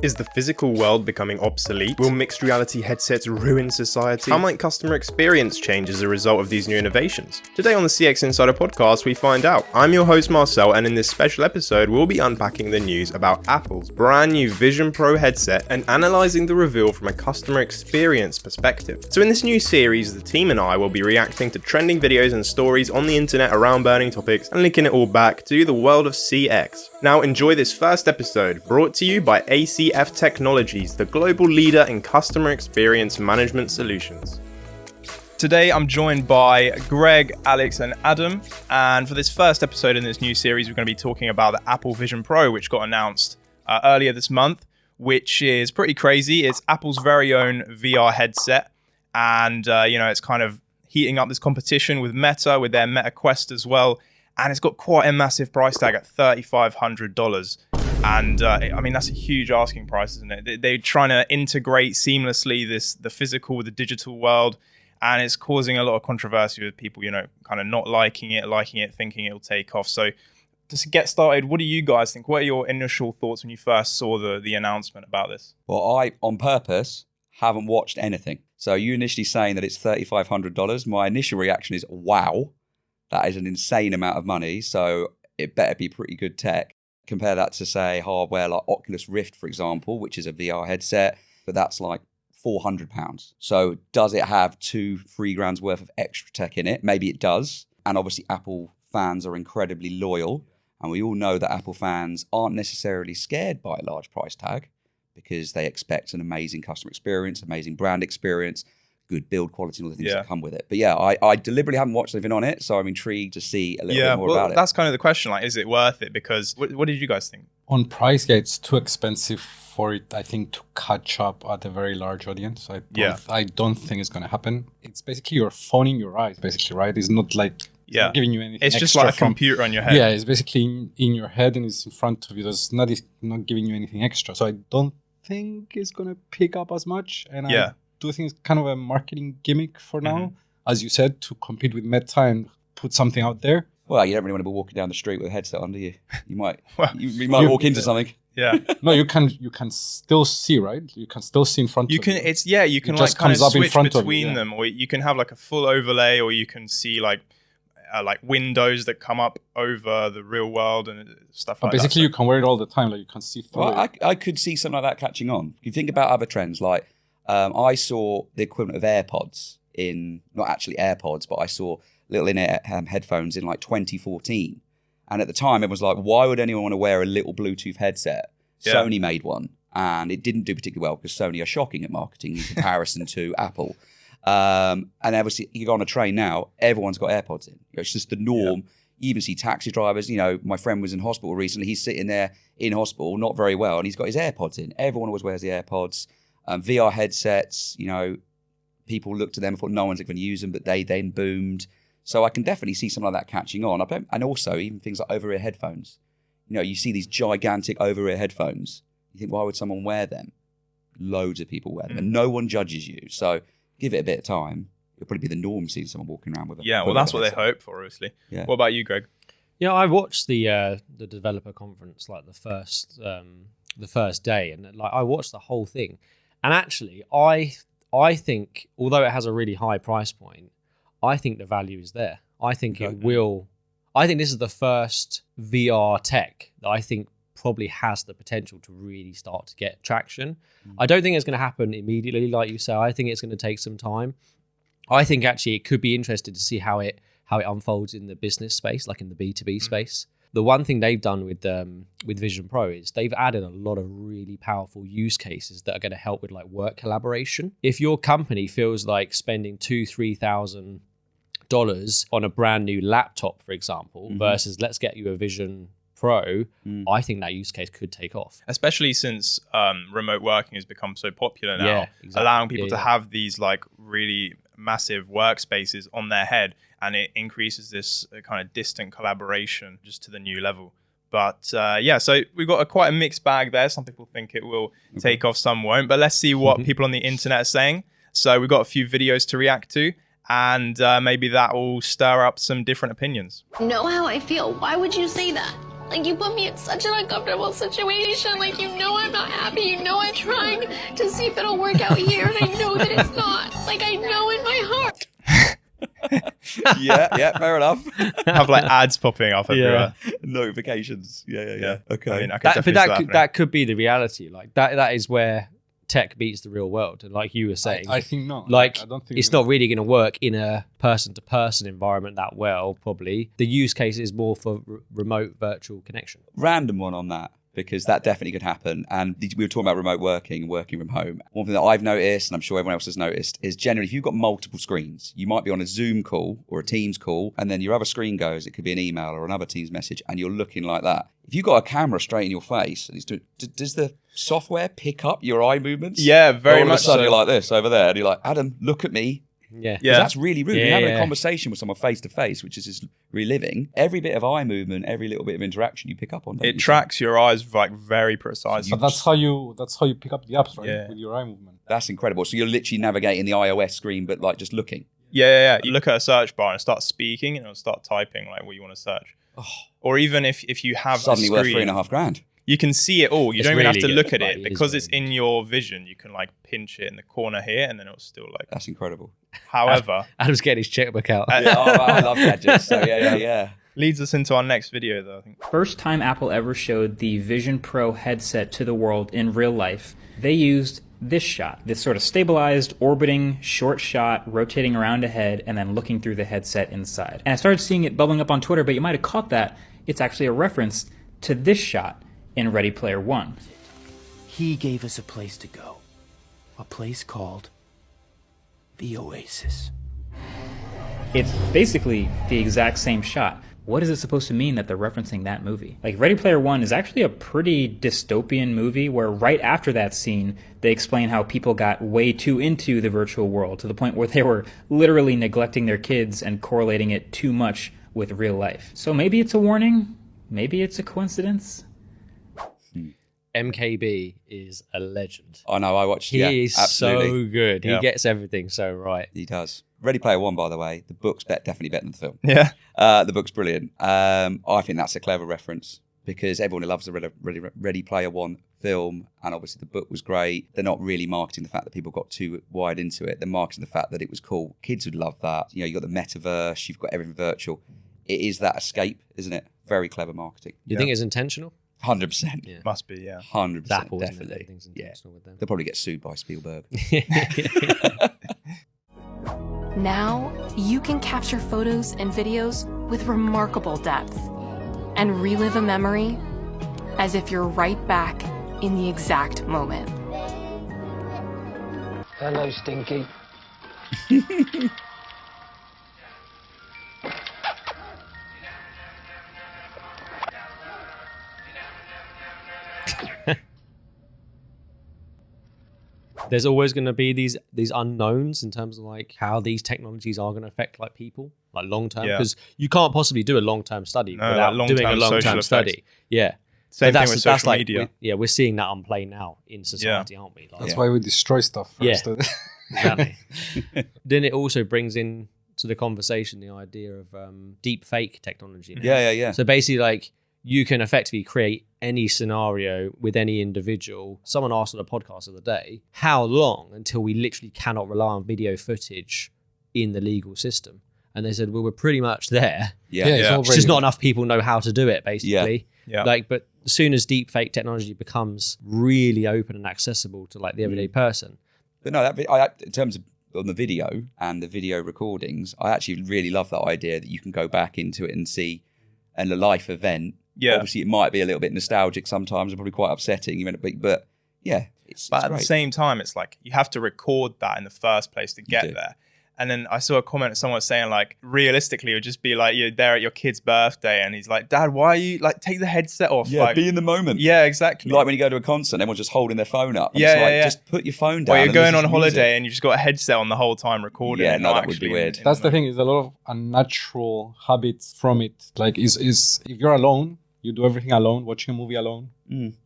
Is the physical world becoming obsolete? Will mixed reality headsets ruin society? How might customer experience change as a result of these new innovations? Today on the CX Insider podcast, we find out. I'm your host Marcell, and in this special episode, we'll be unpacking the news about Apple's brand new Vision Pro headset and analysing the reveal from a customer experience perspective. So in this new series, the team and I will be reacting to trending videos and stories on the internet around burning topics and linking it all back to the world of CX. Now enjoy this first episode, brought to you by ACF Technologies, the global leader in customer experience management solutions. Today I'm joined by Greg, Alex and Adam, and for this first episode in this new series we're going to be talking about the Apple Vision Pro, which got announced earlier this month, which is pretty crazy. It's Apple's very own VR headset, and it's kind of heating up this competition with Meta, with their Meta Quest as well, and it's got quite a massive price tag at $3,500. And that's a huge asking price, isn't it? They're trying to integrate seamlessly the physical with the digital world, and it's causing a lot of controversy with people, kind of not liking it, thinking it'll take off. So just to get started, what do you guys think? What are your initial thoughts when you first saw the announcement about this? Well, I, on purpose, haven't watched anything. So you initially saying that it's $3,500, my initial reaction is, wow, that is an insane amount of money. So it better be pretty good tech. Compare that to, say, hardware like Oculus Rift, for example, which is a VR headset, but that's like £400. So does it have $2-3 worth of extra tech in it? Maybe it does. And obviously Apple fans are incredibly loyal. And we all know that Apple fans aren't necessarily scared by a large price tag because they expect an amazing customer experience, amazing brand experience, good build quality and all the things that come with it. But yeah, I deliberately haven't watched anything on it, so I'm intrigued to see a little bit more about it. That's kind of the question, like, is it worth it? Because what did you guys think? On price, it's too expensive for it, I think, to catch up at a very large audience. I don't think it's going to happen. It's basically your phone in your eyes, basically, right? It's not like it's not giving you anything It's just like a computer on your head. Yeah, it's basically in your head and it's in front of you. It's not giving you anything extra. So I don't think it's going to pick up as much. And I do think it's kind of a marketing gimmick for now, as you said, to compete with Meta and put something out there. Well, you don't really want to be walking down the street with a headset on, do you? You might you might walk into something. Yeah. No, you can still see, right? You can still see in front of you. You can like kind of switch between them, or you can have like a full overlay, or you can see like windows that come up over the real world and stuff like that. Basically, you can wear it all the time, like you can see through it. I could see something like that catching on. If you think about other trends, like I saw the equivalent of AirPods not actually AirPods, but I saw little in-ear headphones in like 2014. And at the time, it was like, why would anyone want to wear a little Bluetooth headset? Yeah. Sony made one, and it didn't do particularly well because Sony are shocking at marketing in comparison to Apple. And obviously, you go on a train now, everyone's got AirPods in. It's just the norm. Yeah. You even see taxi drivers. My friend was in hospital recently. He's sitting there in hospital, not very well, and he's got his AirPods in. Everyone always wears the AirPods. VR headsets, people looked at them and thought no one's going to use them, but they then boomed. So I can definitely see something like that catching on. And also even things like over-ear headphones. You see these gigantic over-ear headphones. You think, why would someone wear them? Loads of people wear them, and no one judges you. So give it a bit of time. It'll probably be the norm seeing someone walking around with it. Yeah, well, that's what they hope for, obviously. Yeah. What about you, Greg? Yeah, I watched the developer conference like the first day, and like I watched the whole thing. And actually, I think, although it has a really high price point, I think the value is there. I think I think this is the first VR tech that I think probably has the potential to really start to get traction. I don't think it's going to happen immediately, like you say. I think it's going to take some time. I think actually it could be interesting to see how it unfolds in the business space, like in the B2B space. The one thing they've done with Vision Pro is they've added a lot of really powerful use cases that are going to help with like work collaboration. If your company feels like spending $2,000-$3,000 on a brand new laptop, for example, versus let's get you a Vision Pro, I think that use case could take off. Especially since remote working has become so popular now, allowing people to have these like really massive workspaces on their head, and it increases this kind of distant collaboration just to the new level. But so we've got quite a mixed bag there. Some people think it will take off, some won't. But let's see what people on the internet are saying. So we've got a few videos to react to, and maybe that will stir up some different opinions. Know how I feel. Why would you say that? Like, you put me in such an uncomfortable situation. Like, you know I'm not happy. You know I'm trying to see if it'll work out here, and I know that it's not. Like, I know in my heart. yeah, fair enough. Have like ads popping up everywhere. Notifications. Yeah. Okay. I mean, I could definitely see that happening. That could be the reality. Like that is where tech beats the real world. And like you were saying, I think not. Like, I don't think it's not really going to work in a person-to-person environment that well, probably. The use case is more for remote virtual connection. Random one on that, because that definitely could happen. And we were talking about remote working and working from home. One thing that I've noticed, and I'm sure everyone else has noticed, is generally if you've got multiple screens, you might be on a Zoom call or a Teams call, and then your other screen goes, it could be an email or another Teams message, and you're looking like that. If you've got a camera straight in your face, and does the software pick up your eye movements? Yeah, very much so. All of a sudden you're like this over there, and you're like, Adam, look at me. Yeah. That's really rude. You're having a conversation with someone face to face, which is just reliving every bit of eye movement, every little bit of interaction you pick up on. It tracks your eyes like very precisely. But that's how you pick up the apps, right? Yeah. With your eye movement. That's incredible. So you're literally navigating the iOS screen, but like just looking. Yeah. You look at a search bar and start speaking, and it'll start typing like what you want to search. Or even if you have Suddenly a worth screen, $3,500. You can see it all. You It's don't even really have to good. look at Like, it it because is it's in your vision. You can like pinch it in the corner here, and then it'll still like. That's incredible. However, Adam's getting his checkbook out. I love gadgets. So yeah. leads us into our next video, though. I think. First time Apple ever showed the Vision Pro headset to the world in real life, they used this shot, this sort of stabilized, orbiting, short shot, rotating around a head, and then looking through the headset inside. And I started seeing it bubbling up on Twitter, but you might have caught that. It's actually a reference to this shot in Ready Player One. He gave us a place to go. A place called the Oasis. It's basically the exact same shot. What is it supposed to mean that they're referencing that movie? Like, Ready Player One is actually a pretty dystopian movie where right after that scene, they explain how people got way too into the virtual world to the point where they were literally neglecting their kids and correlating it too much with real life. So maybe it's a warning. Maybe it's a coincidence. MKB is a legend. I know, I watched He is absolutely. so good. Yeah. He gets everything so right. He does. Ready Player One, by the way, the book's definitely better than the film. Yeah. The book's brilliant. I think that's a clever reference because everyone loves the Ready Player One film, and obviously the book was great. They're not really marketing the fact that people got too wide into it. They're marketing the fact that it was cool. Kids would love that. You know, you got the metaverse, you've got everything virtual. It is that escape, isn't it? Very clever marketing. You think it's intentional? 100%. Yeah. Must be, yeah. 100%. It's Apple, isn't it? Definitely. Everything's intentional with them. They'll probably get sued by Spielberg. Now, you can capture photos and videos with remarkable depth and relive a memory as if you're right back in the exact moment. Hello, Stinky. There's always going to be these unknowns in terms of like how these technologies are going to affect like people like long term, because you can't possibly do a long term study without like doing a long-term long social term study. effects. Yeah. Same But thing with social media. We're seeing that on play now in society, aren't we? Like, That's why we destroy stuff first. Yeah. Exactly. Then it also brings in to the conversation the idea of deep fake technology. Yeah. So basically, like, you can effectively create any scenario with any individual. Someone asked on a podcast the other day, how long until we literally cannot rely on video footage in the legal system? And they said, well, we're pretty much there. Yeah. It's just not enough people know how to do it, basically. Yeah. Like, but as soon as deep fake technology becomes really open and accessible to like the everyday person. But no, in terms of on the video and the video recordings, I actually really love that idea that you can go back into it and see a life event. Yeah. Obviously, it might be a little bit nostalgic sometimes and probably quite upsetting, but yeah, it's But at great. the same time, it's like you have to record that in the first place to get do. there. And then I saw a comment, someone was saying like, realistically, it would just be like you're there at your kid's birthday and he's like, Dad, why are you like, take the headset off? Yeah, like, be in the moment. Yeah, exactly. Like when you go to a concert, everyone's just holding their phone up. And Yeah, it's like, yeah. just put your phone down. Or you're and going listen on to music. holiday and you've just got a headset on the whole time recording. Yeah, and no, not that would be actually weird. That's the thing, is a lot of unnatural habits from it. Like is if you're alone, you do everything alone, watching a movie alone,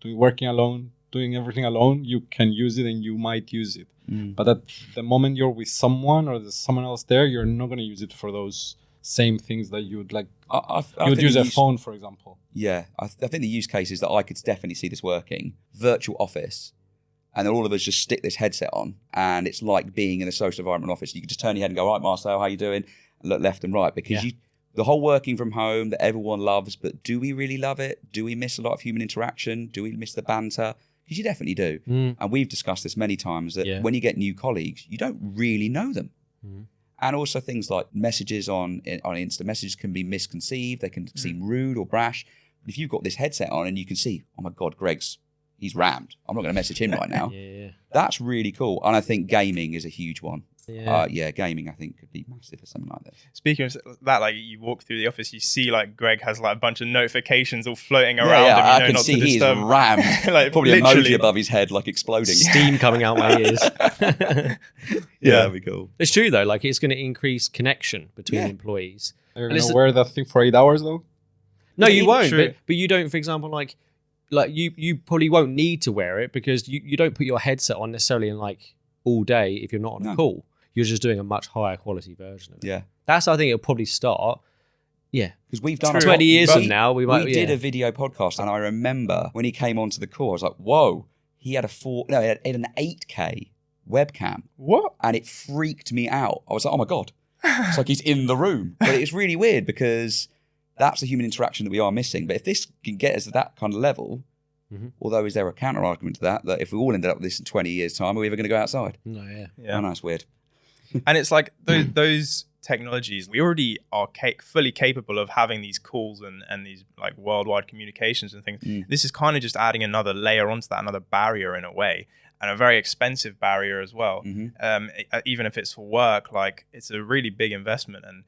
working alone, doing everything alone, you can use it and you might use it. But at the moment you're with someone or there's someone else there, you're not going to use it for those same things that you would like. I You would think use the a phone, for example. Yeah, I think the use cases that I could definitely see this working, virtual office, and then all of us just stick this headset on, and it's like being in a social environment office. You can just turn your head and go, right, Marcell, how you doing? And look left and right, because the whole working from home that everyone loves, but do we really love it? Do we miss a lot of human interaction? Do we miss the banter? Because you definitely do. And we've discussed this many times, that when you get new colleagues, you don't really know them. And also things like messages on instant messages can be misconceived. They can seem rude or brash. But if you've got this headset on and you can see, oh my God, he's rammed. I'm not going to message him right now. That's really cool. And I think gaming is a huge one. Gaming I think could be massive for something like this. Speaking of that, like you walk through the office, you see like Greg has like a bunch of notications all floting around him. I can see he's rammed. Like, probably literally. emoji above his head, like exploding. Steam coming out my ears. That'd be cool. It's true though. Like it's going to increase connection between employees. You're going to wear that thing for 8 hours though? No, you won't. But you don't, for example, like you probably won't need to wear it because you don't put your headset on necessarily in like all day if you're not on a call. You're just doing a much higher quality version of it. Yeah. That's, I think, it'll probably start. Yeah. Because we've done 20 years from now, we did a video podcast, and I remember when he came onto the call, I was like, whoa, he had he had an 8K webcam. What? And it freaked me out. I was like, oh my God. It's like he's in the room. But it's really weird because that's the human interaction that we are missing. But if this can get us to that kind of level, although is there a counter argument to that if we all ended up with this in 20 years' time, are we ever going to go outside? No, Oh, no, it's weird. And it's like those technologies, we already are fully capable of having these calls and these like worldwide communications and things. This is kind of just adding another layer onto that, another barrier in a way, and a very expensive barrier as well. Even if it's for work, like it's a really big investment. And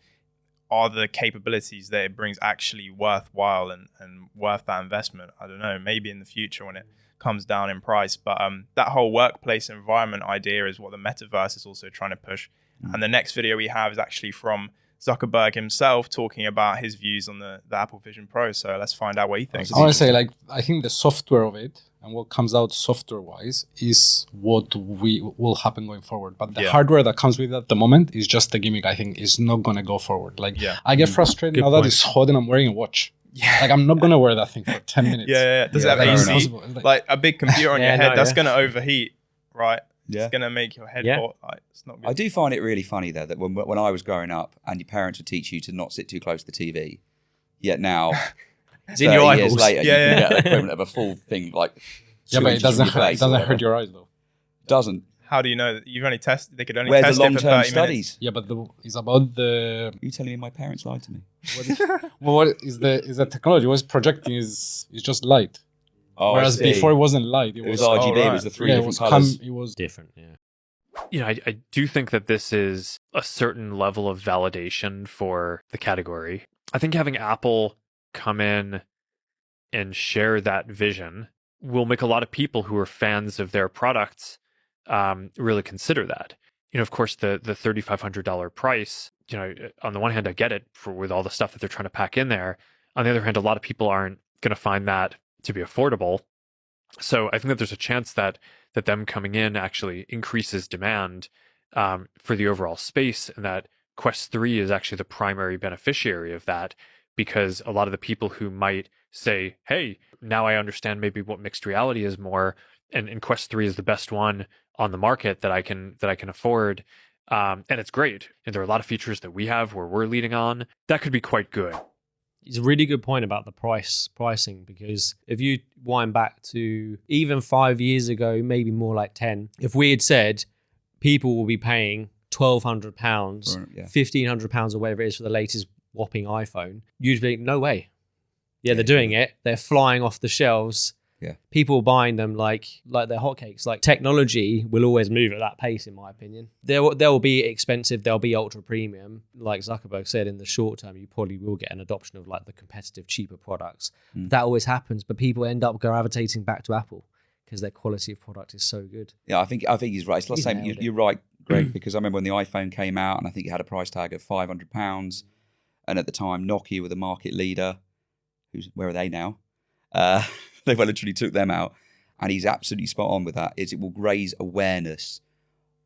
are the capabilities that it brings actually worthwhile and worth that investment? I don't know, maybe in the future when it comes down in price, but that whole workplace environment idea is what the metaverse is also trying to push. And the next video we have is actually from Zuckerberg himself talking about his views on the Apple Vision Pro. So let's find out what he thinks. I want to say, like, I think the software of it and what comes out software-wise is what will happen going forward. But the hardware that comes with it at the moment is just a gimmick. I think is not going to go forward. Like, I get frustrated now that it's hot and I'm wearing a watch. Like, I'm not going to wear that thing for 10 minutes. Does it have AC? Like a big computer on your head, that's going to overheat, right? It's going to make your head hot. Like, it's not good. I do find it really funny, though, that when I was growing up and your parents would teach you to not sit too close to the TV, yet now, it's in your eyeballs. Years later, you can get the equivalent of a full thing, like, but it doesn't hurt your eyes, though. Doesn't. How do you know that? You've only tested, they could only Where's test the it for 30 long-term studies? minutes. Yeah, but it's about the... Are you telling me my parents lied to me? What is the technology? What's projecting is just light. Oh, whereas before it wasn't light. It was RGB. It was the three different colors. It was different, You know, I do think that this is a certain level of validation for the category. I think having Apple come in and share that vision will make a lot of people who are fans of their products really consider that. You know, of course, the $3,500 price, you know, on the one hand, I get it with all the stuff that they're trying to pack in there. On the other hand, a lot of people aren't going to find that to be affordable. So I think that there's a chance that them coming in actually increases demand for the overall space, and that Quest 3 is actually the primary beneficiary of that, because a lot of the people who might say, hey, now I understand maybe what mixed reality is more, and Quest 3 is the best one on the market that I can afford, and it's great. And there are a lot of features that we have where we're leading on. That could be quite good. It's a really good point about the pricing, because if you wind back to even 5 years ago, maybe more like 10, if we had said people will be paying £1,200, £1,500 or whatever it is for the latest whopping iPhone, you'd be no way. Yeah, they're doing it. They're flying off the shelves. Yeah, people buying them like they're hotcakes. Like, technology will always move at that pace, in my opinion. They'll be expensive. They'll be ultra premium. Like Zuckerberg said, in the short term, you probably will get an adoption of like the competitive, cheaper products. That always happens, but people end up gravitating back to Apple because their quality of product is so good. Yeah, I think he's right. It's the same. You're right, Greg, because I remember when the iPhone came out, and I think it had a price tag of £500, and at the time, Nokia were the market leader. Where are they now? They literally took them out, and he's absolutely spot on with that. It will raise awareness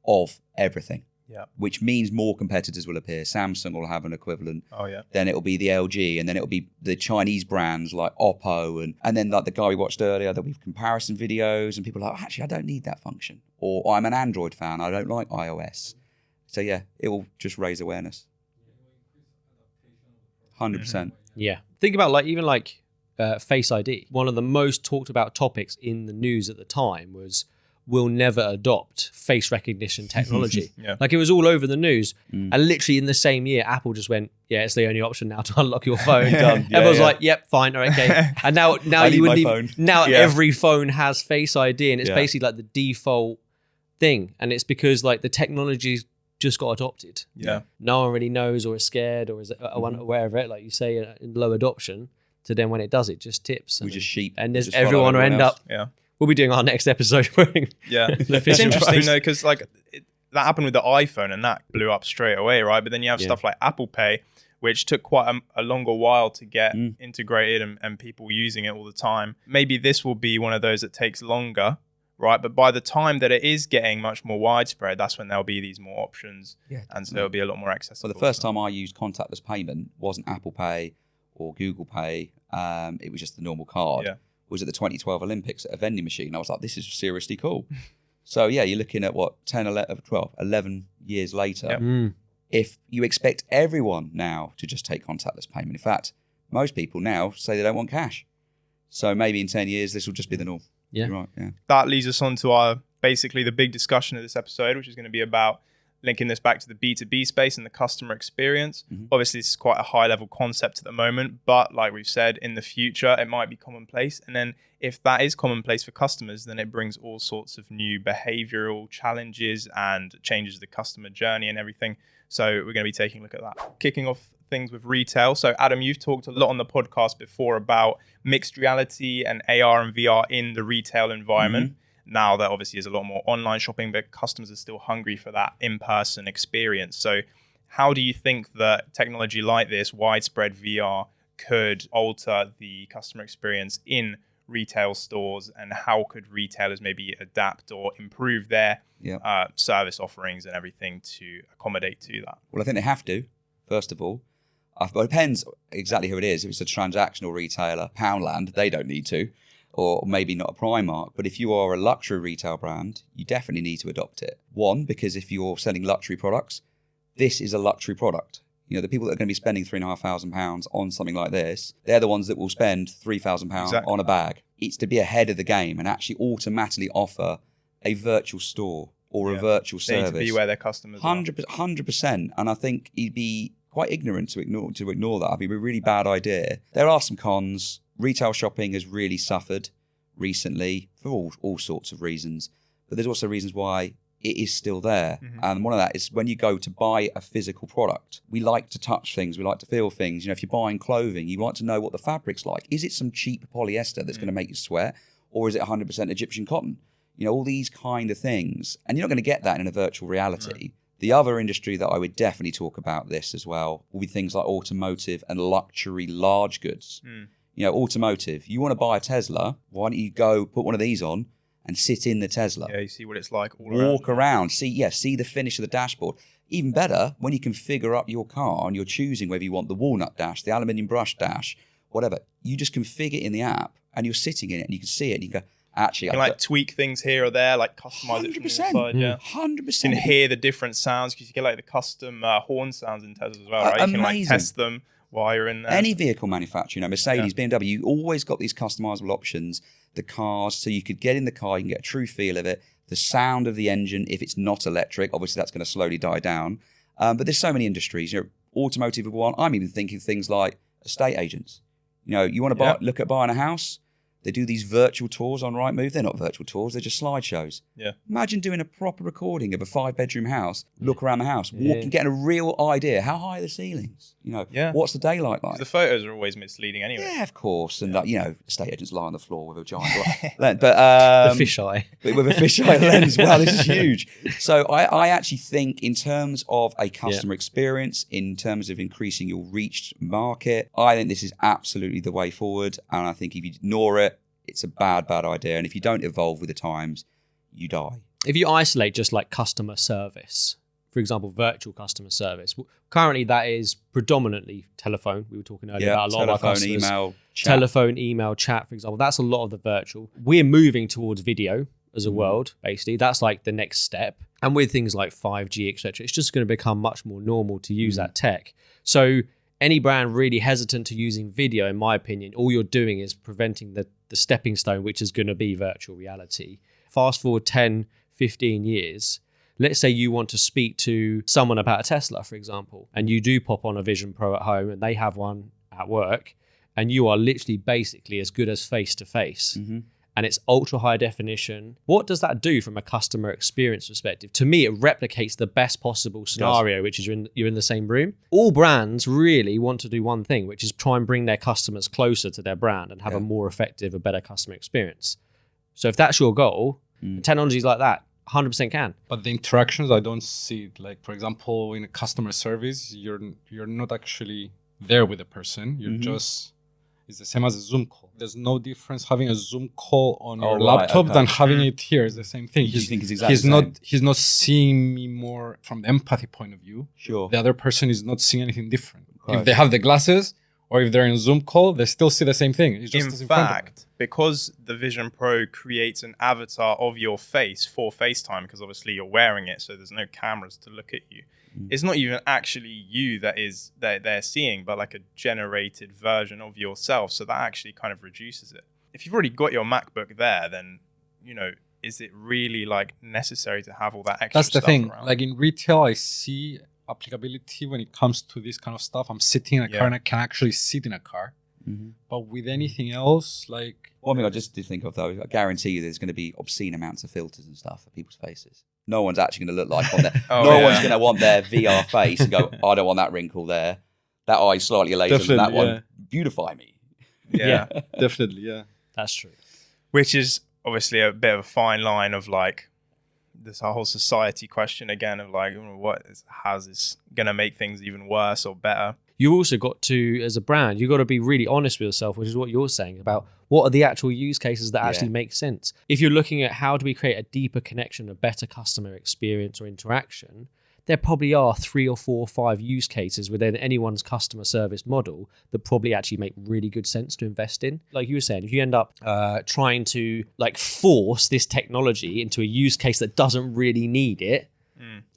of everything. Yeah. Which means more competitors will appear. Samsung will have an equivalent. Oh, yeah. Then it'll be the LG, and then it'll be the Chinese brands like Oppo, and then like the guy we watched earlier, there'll be comparison videos, and people are like, actually, I don't need that function. Or I'm an Android fan, I don't like iOS. So yeah, it will just raise awareness. 100%. Yeah. Think about like Face ID. One of the most talked about topics in the news at the time was, will never adopt face recognition technology. Yeah. Like it was all over the news. And literally in the same year, Apple just went, yeah, it's the only option now to unlock your phone. Done. Yeah, Everyone's yeah. like, yep, fine, okay. And now I you need wouldn't my even, phone. now Yeah. every phone has Face ID, and it's Yeah. basically like the default thing. And it's because like the technology's just got adopted. Yeah. No one really knows or is scared or is aware of it, like you say, in low adoption, to then when it does, it just tips. We And- just sheep. And We there's just follow everyone will everyone end else. up. Yeah. We'll be doing our next episode. Yeah. The It's official interesting post. though, because like that happened with the iPhone and that blew up straight away, right? But then you have stuff like Apple Pay, which took quite a longer while to get integrated and people using it all the time. Maybe this will be one of those that takes longer, right? But by the time that it is getting much more widespread, that's when there'll be these more options. Yeah, and so it'll be a lot more accessible. Well, the first time I used contactless payment wasn't Apple Pay or Google Pay. It was just the normal card. Yeah. Was at the 2012 Olympics at a vending machine. I was like, this is seriously cool. So yeah, you're looking at what, 10, 11, 12, 11 years later. Yep. If you expect everyone now to just take contactless payment. In fact, most people now say they don't want cash. So maybe in 10 years, this will just be the norm. Yeah. You're right, yeah. That leads us on to our basically the big discussion of this episode, which is going to be about linking this back to the B2B space and the customer experience. Obviously, this is quite a high level concept at the moment, but like we've said, in the future, it might be commonplace. And then if that is commonplace for customers, then it brings all sorts of new behavioral challenges and changes the customer journey and everything. So we're going to be taking a look at that. Kicking off things with retail. So Adam, you've talked a lot on the podcast before about mixed reality and AR and VR in the retail environment. Now there obviously is a lot more online shopping, but customers are still hungry for that in-person experience. So how do you think that technology like this, widespread VR, could alter the customer experience in retail stores, and how could retailers maybe adapt or improve their service offerings and everything to accommodate to that? Well, I think they have to, first of all. Well, it depends exactly who it is. If it's a transactional retailer, Poundland, they don't need to. Or maybe not a Primark, but if you are a luxury retail brand, you definitely need to adopt it. One, because if you're selling luxury products, this is a luxury product. You know, the people that are going to be spending £3,500 on something like this, they're the ones that will spend £3,000 on a bag. It's to be ahead of the game and actually automatically offer a virtual store or a virtual They service. need to be where their customers are. 100%. And I think you'd be quite ignorant to ignore that. I think it'd be a really bad idea. There are some cons. Retail shopping has really suffered recently for all sorts of reasons, but there's also reasons why it is still there. And one of that is when you go to buy a physical product, we like to touch things, we like to feel things. You know, if you're buying clothing, you want to know what the fabric's like. Is it some cheap polyester that's going to make you sweat, or is it 100% Egyptian cotton? You know, all these kind of things, and you're not going to get that in a virtual reality. The other industry that I would definitely talk about this as well will be things like automotive and luxury large goods. You know, automotive, you want to buy a Tesla, why don't you go put one of these on and sit in the Tesla? Yeah, you see what it's like all Walk around, see the finish of the dashboard. Even better, when you configure up your car and you're choosing whether you want the walnut dash, the aluminium brush dash, whatever, you just configure it in the app and you're sitting in it and you can see it and you can go, actually, you can like tweak things here or there, like customize it from the inside. Yeah, 100%. You can hear the different sounds because you get like the custom horn sounds in Tesla as well, right? You can like test them while you're in there. Any vehicle manufacturer, you know, Mercedes, BMW, you always got these customizable options. The cars, so you could get in the car, you can get a true feel of it. The sound of the engine, if it's not electric, obviously that's going to slowly die down. But there's so many industries. You know, automotive is one. I'm even thinking things like estate agents. You know, you want to look at buying a house. They do these virtual tours on Rightmove. They're not virtual tours, they're just slideshows. Yeah. Imagine doing a proper recording of a 5-bedroom house, look around the house, walk and getting a real idea. How high are the ceilings? You know, what's the daylight like? The photos are always misleading anyway. Yeah, of course. And like, you know, estate agents lie on the floor with a giant lens. But the fisheye. With a fisheye lens. Wow, this is huge. So I actually think in terms of a customer experience, in terms of increasing your reached market, I think this is absolutely the way forward. And I think if you ignore it, it's a bad idea. And if you don't evolve with the times, you die. If you isolate just like customer service for example, virtual customer service. Currently, that is predominantly telephone. We were talking earlier about a lot of our customers. Telephone, email, chat, for example. That's a lot of the virtual. We're moving towards video as a world, basically. That's like the next step. And with things like 5G, etc., it's just going to become much more normal to use that tech. So any brand really hesitant to using video, in my opinion, all you're doing is preventing the stepping stone, which is going to be virtual reality. Fast forward 10, 15 years, let's say you want to speak to someone about a Tesla, for example, and you do pop on a Vision Pro at home and they have one at work, and you are literally basically as good as face-to-face. And it's ultra high definition. What does that do from a customer experience perspective? To me, it replicates the best possible scenario, which is you're in the same room. All brands really want to do one thing, which is try and bring their customers closer to their brand and have a more effective, a better customer experience. So if that's your goal, technologies like that 100% can. But the interactions, I don't see it. Like, for example, in a customer service, you're not actually there with the person. You're just... It's the same as a Zoom call. There's no difference having a Zoom call on your laptop than having it here. It's the same thing. He's not seeing me more from the empathy point of view. Sure. The other person is not seeing anything different. Right. If they have the glasses or if they're in a Zoom call, they still see the same thing. It's just in fact, because the Vision Pro creates an avatar of your face for FaceTime, because obviously you're wearing it, so there's no cameras to look at you. It's not even actually you that they're seeing, but like a generated version of yourself. So that actually kind of reduces it. If you've already got your MacBook there, then, you know, is it really like necessary to have all that extra stuff? That's the thing. Around? Like in retail, I see applicability when it comes to this kind of stuff. I'm sitting in a car and I can actually sit in a car. But with anything else, like... One thing I just did think of, though, I guarantee you there's going to be obscene amounts of filters and stuff for people's faces. No one's actually going to look like on there. One's going to want their VR face and go, I don't want that wrinkle there. That eye slightly later than that one. Beautify me. Yeah. Definitely, yeah. That's true. Which is obviously a bit of a fine line of like this whole society question again of like, how's this going to make things even worse or better? You also got to, as a brand, you got to be really honest with yourself, which is what you're saying about what are the actual use cases that actually make sense. If you're looking at how do we create a deeper connection, a better customer experience or interaction, there probably are 3 or 4 or 5 use cases within anyone's customer service model that probably actually make really good sense to invest in. Like you were saying, if you end up trying to like force this technology into a use case that doesn't really need it,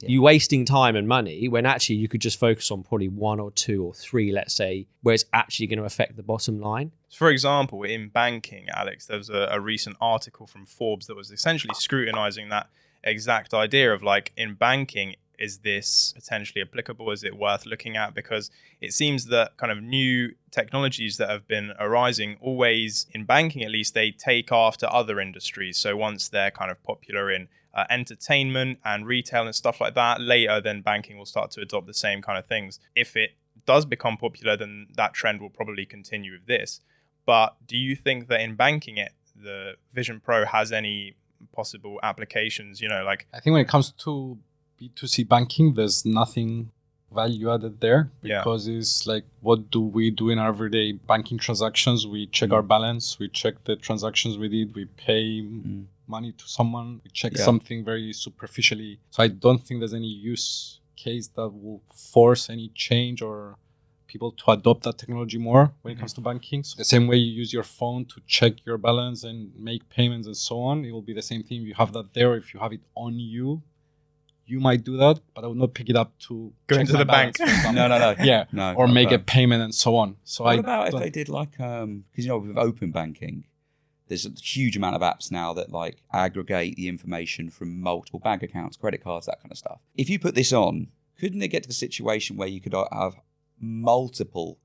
you're wasting time and money when actually you could just focus on probably 1 or 2 or 3, let's say, where it's actually going to affect the bottom line. For example, in banking, Alex, there was a recent article from Forbes that was essentially scrutinizing that exact idea of like, in banking, is this potentially applicable? Is it worth looking at? Because it seems that kind of new technologies that have been arising always, in banking at least, they take after other industries. So once they're kind of popular in entertainment and retail and stuff like that, later then banking will start to adopt the same kind of things. If it does become popular, then that trend will probably continue with this. But do you think that in banking the Vision Pro has any possible applications? You know, like, I think when it comes to B2C banking, there's nothing value added there, because it's like, what do we do in our everyday banking transactions? We check our balance, we check the transactions we did, we pay money to someone, we check something very superficially. So I don't think there's any use case that will force any change or people to adopt that technology more when it comes to banking. So the same way you use your phone to check your balance and make payments and so on, it will be the same thing. If you have that there, if you have it on you, you might do that, but I would not pick it up to go into the bank. No. Or make a payment and so on. So what about if they did like, because you know, with open banking, there's a huge amount of apps now that like aggregate the information from multiple bank accounts, credit cards, that kind of stuff. If you put this on, couldn't it get to the situation where you could have multiple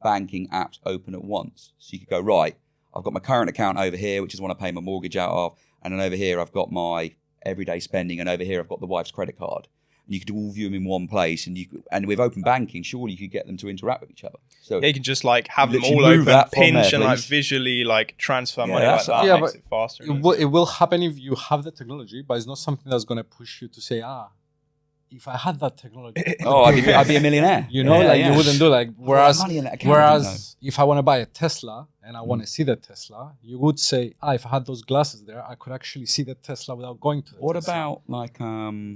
banking apps open at once? So you could go, right, I've got my current account over here, which is one I pay my mortgage out of, and then over here I've got my everyday spending, and over here I've got the wife's credit card. And you could all view them in one place, and with open banking, surely you could get them to interact with each other. So you can just like have them all open, pinch, and like visually like transfer money like that. Yeah, makes it faster. It will happen if you have the technology, but it's not something that's going to push you to say, if I had that technology, I'd be a millionaire. you know, you wouldn't do like. Whereas, money in that account, if I want to buy a Tesla and I want to see the Tesla, you would say, if I had those glasses there, I could actually see the Tesla without going to the What Tesla. about like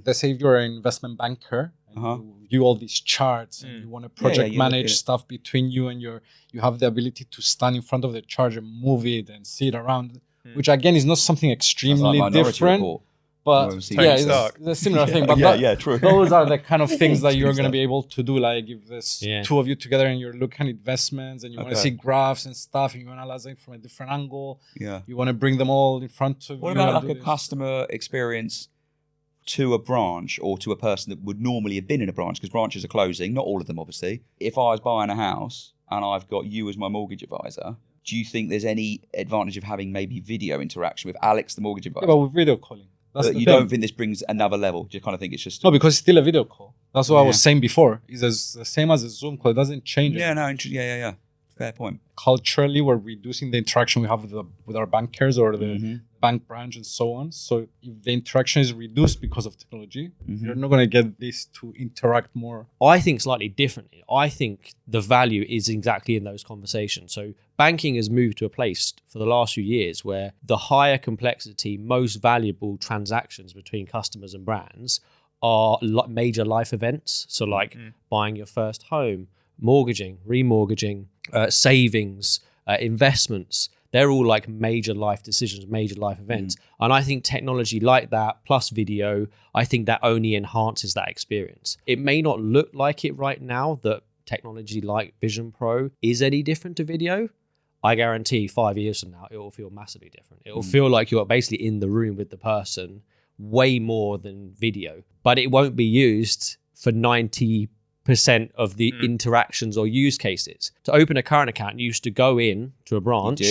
Let's say if you're an investment banker and you view all these charts and you want to project manage stuff between you and you have the ability to stand in front of the chart and move it and see it around, which again is not something extremely different. Report. But it's a similar thing. But true. Those are the kind of things that you're going to be able to do. Like if there's two of you together and you're looking at investments and you want to see graphs and stuff and you analyze it from a different angle. Yeah. You want to bring them all in front of you. What about like a customer experience to a branch or to a person that would normally have been in a branch, because branches are closing, not all of them obviously. If I was buying a house and I've got you as my mortgage advisor, do you think there's any advantage of having maybe video interaction with Alex, the mortgage advisor? Yeah, but with video calling. But you don't think this brings another level? Do you kind of think it's just... No, because it's still a video call. That's what I was saying before. It's the same as a Zoom call. It doesn't change. Yeah. Fair point. Culturally, we're reducing the interaction we have with our bankers or the bank branch and so on. So if the interaction is reduced because of technology, you're not going to get this to interact more. I think slightly differently. I think the value is exactly in those conversations. So banking has moved to a place for the last few years where the higher complexity, most valuable transactions between customers and brands are major life events. So like buying your first home, mortgaging, remortgaging, savings, investments. They're all like major life decisions, major life events. And I think technology like that, plus video, I think that only enhances that experience. It may not look like it right now that technology like Vision Pro is any different to video. I guarantee 5 years from now, it will feel massively different. It will feel like you're basically in the room with the person way more than video. But it won't be used for 90% of the interactions or use cases. To open a current account, you used to go in to a branch,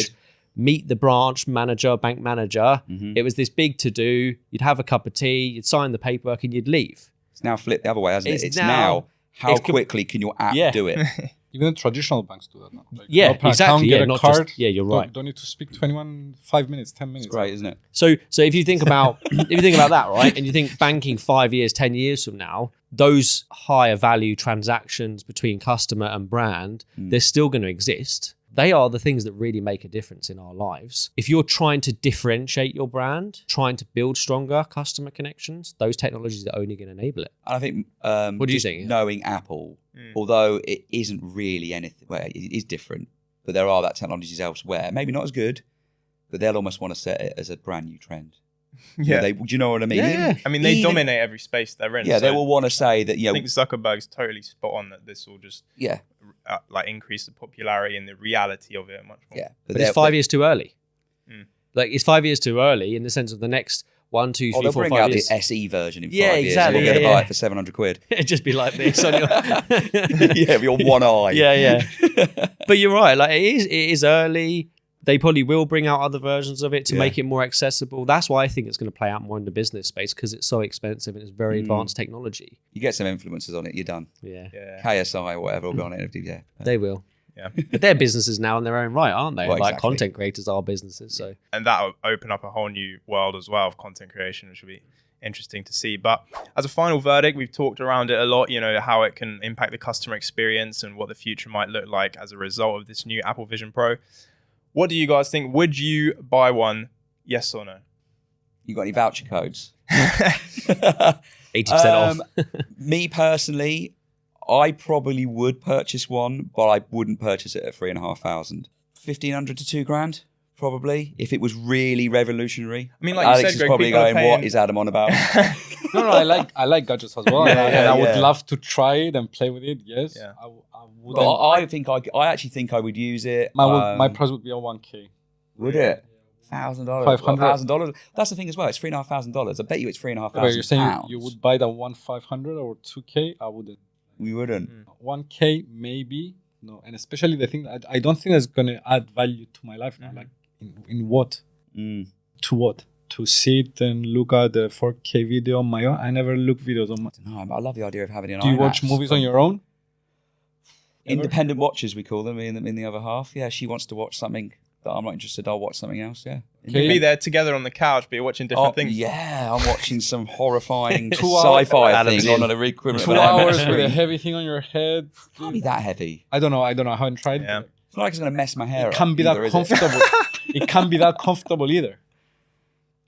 meet the branch manager, bank manager. It was this big to-do. You'd have a cup of tea, you'd sign the paperwork and you'd leave. It's now flipped the other way, hasn't it? It's now how quickly can your app do it? Even traditional banks do that now. Like exactly. Get a card. You're right. Don't need to speak to anyone 5 minutes, 10 minutes. It's great, isn't it? So if you think about that, right, and you think banking 5 years, 10 years from now, those higher value transactions between customer and brand, they're still going to exist. They are the things that really make a difference in our lives. If you're trying to differentiate your brand, trying to build stronger customer connections, those technologies are only going to enable it. And I think what do you think? Knowing Apple, although it isn't really anything, well, it is different, but there are that technologies elsewhere, maybe not as good, but they'll almost want to set it as a brand new trend. Yeah. Do you know what I mean? Yeah. I mean, they dominate every space they're in. Yeah, they will want to say that, I think Zuckerberg's totally spot on that this will just like increase the popularity and the reality of it much more. Yeah. But it's 5 years too early. Like, it's 5 years too early in the sense of the next 1, 2, 3, 4, 5 years. They'll bring out the SE version in 5 years. Exactly. And we'll get to buy it for 700 quid. It'd just be like this on your... with your one eye. Yeah. But you're right. Like, it is early. They probably will bring out other versions of it to make it more accessible. That's why I think it's going to play out more in the business space, because it's so expensive and it's very advanced technology. You get some influencers on it, you're done. Yeah. KSI or whatever will go on it. Yeah. They will. Yeah. But they're businesses now in their own right, aren't they? Well, like exactly. content creators are businesses. So. And that'll open up a whole new world as well of content creation, which will be interesting to see. But as a final verdict, we've talked around it a lot, how it can impact the customer experience and what the future might look like as a result of this new Apple Vision Pro. What do you guys think? Would you buy one? Yes or no? You got any voucher codes? 80% off. Me personally, I probably would purchase one, but I wouldn't purchase it at 3,500. 1,500 to $2,000, probably. If it was really revolutionary. I mean, like Alex you said, is Greg, probably people are going, "What is Adam on about?" No, I like gadgets as well, and I would love to try it and play with it. Yes, I would. I actually think I would use it. My price would be on 1K. Would it? $1,000, $500. That's the thing as well. It's $3,500. I bet you it's $3,500. You're saying you would buy that 1,500 or 2K? I wouldn't. We wouldn't. 1K maybe. No, and especially the thing that I don't think that's going to add value to my life now. Like in what? To what? To sit and look at the 4K video on my own. I never look videos on my own. No, I love the idea of having an. Do you watch movies on your own? Independent watchers, we call them in the other half. Yeah, she wants to watch something that I'm not interested, I'll watch something else. Yeah. You can be there together on the couch, but you're watching different things. Yeah, I'm watching some horrifying 2 hours sci-fi thing on a equivalent 2 of an IMAX hours with a screen. heavy thing on your head. Can't be that heavy. I don't know. I haven't tried. Yeah. It's not like it's going to mess my hair It up. can't be that either, is comfortable. It can't be that comfortable either.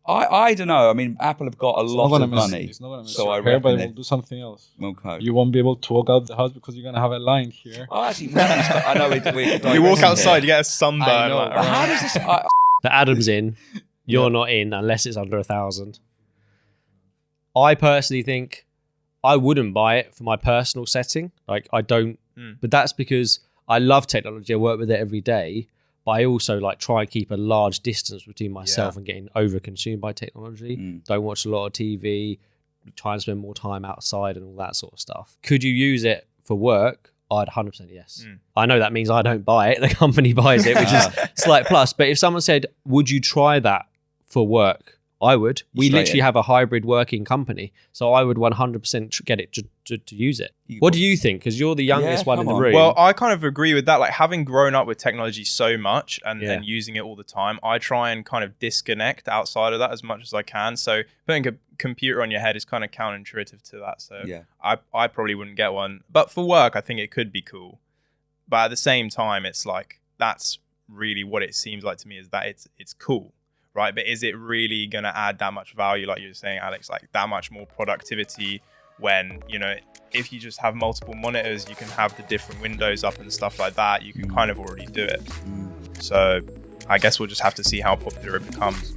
I don't know. I mean, Apple have got a lot of money. It's not gonna mess so your I hair, but reckon it will do something else. Okay. You won't be able to walk out the house because you're gonna have a line here. Oh, actually, I know we You walk outside, you get a sunburn. I know, like, But how does this? The Adam's in, you're not in unless it's under 1,000. I personally think I wouldn't buy it for my personal setting. Like I don't, but that's because I love technology. I work with it every day, but I also like try and keep a large distance between myself and getting over-consumed by technology. Don't watch a lot of TV, try and spend more time outside and all that sort of stuff. Could you use it for work? I'd 100% yes. I know that means I don't buy it. The company buys it, which is slight plus. But if someone said, would you try that for work? I would. We literally have a hybrid working company. So I would 100% get it to use it. What do you think? Because you're the youngest one in the room. Well, I kind of agree with that. Like having grown up with technology so much and using it all the time, I try and kind of disconnect outside of that as much as I can. So putting a computer on your head is kind of counterintuitive to that. So I probably wouldn't get one. But for work, I think it could be cool. But at the same time, it's like, that's really what it seems like to me, is that it's cool. Right, but is it really going to add that much value, like you were saying, Alex, like that much more productivity when, you know, if you just have multiple monitors, you can have the different windows up and stuff like that. You can kind of already do it. So I guess we'll just have to see how popular it becomes.